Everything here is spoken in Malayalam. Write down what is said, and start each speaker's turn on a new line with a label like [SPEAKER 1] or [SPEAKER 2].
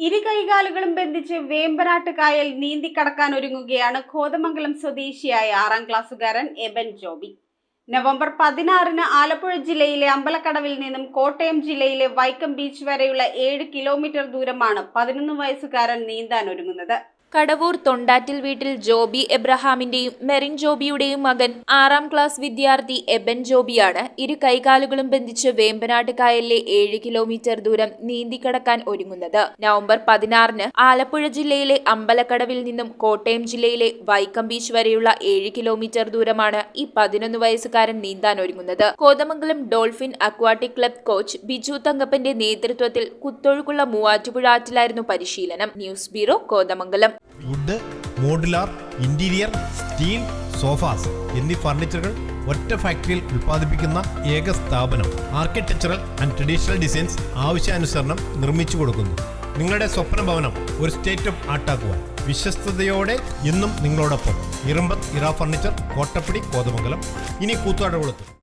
[SPEAKER 1] ഇരു കൈകാലുകളും ബന്ധിച്ച് വേമ്പനാട്ട് കായൽ നീന്തിക്കടക്കാൻ ഒരുങ്ങുകയാണ് കോതമംഗലം സ്വദേശിയായ 6ാം ക്ലാസ്സുകാരൻ എബൻ ജോബി. നവംബർ 16-ന് ആലപ്പുഴ ജില്ലയിലെ അമ്പലക്കടവിൽ നിന്നും കോട്ടയം ജില്ലയിലെ വൈക്കം ബീച്ച് വരെയുള്ള 7 കിലോമീറ്റർ ദൂരമാണ് 11 വയസ്സുകാരൻ നീന്താൻ ഒരുങ്ങുന്നത്.
[SPEAKER 2] കടവൂർ തൊണ്ടാറ്റിൽ വീട്ടിൽ ജോബി എബ്രഹാമിന്റെയും മെറിൻ ജോബിയുടെയും മകൻ 6ാം ക്ലാസ് വിദ്യാർത്ഥി എബൻ ജോബിയാണ് ഇരു കൈകാലുകളും ബന്ധിച്ച് വേമ്പനാട്ട് കായലിലെ 7 കിലോമീറ്റർ ദൂരം നീന്തിക്കടക്കാൻ ഒരുങ്ങുന്നത്. നവംബർ 16-ന് ആലപ്പുഴ ജില്ലയിലെ അമ്പലക്കടവിൽ നിന്നും കോട്ടയം ജില്ലയിലെ വൈക്കം ബീച്ച് വരെയുള്ള 7 കിലോമീറ്റർ ദൂരമാണ് ഈ 11 വയസ്സുകാരൻ നീന്താൻ ഒരുങ്ങുന്നത്. Kothamangalam Dolphin Aquatic Club coach Biju തങ്കപ്പന്റെ നേതൃത്വത്തിൽ കുത്തൊഴുക്കുള്ള മൂവാറ്റുപുഴ ആറ്റിലായിരുന്നു പരിശീലനം. News bureau, Kothamangalam.
[SPEAKER 3] Wood, modular, interior, steel, sofas എന്നീ ഫർണിച്ചറുകൾ ഒറ്റ ഫാക്ടറിയിൽ ഉൽപ്പാദിപ്പിക്കുന്ന ഏക സ്ഥാപനം. ആർക്കിടെക്ചറൽ ആൻഡ് ട്രഡീഷണൽ ഡിസൈൻസ് ആവശ്യാനുസരണം നിർമ്മിച്ചു കൊടുക്കുന്നു. നിങ്ങളുടെ സ്വപ്ന ഭവനം ഒരു സ്റ്റേറ്റ് ഓഫ് ആർട്ടാക്കുവാൻ വിശ്വസ്തയോടെ എന്നും നിങ്ങളോടൊപ്പം. ഇറമ്പത്ത് ഇറ ഫർണിച്ചർ, കോട്ടപ്പടി, കോതമംഗലം. ഇനി കൂത്താട്ടുകുളത്ത്.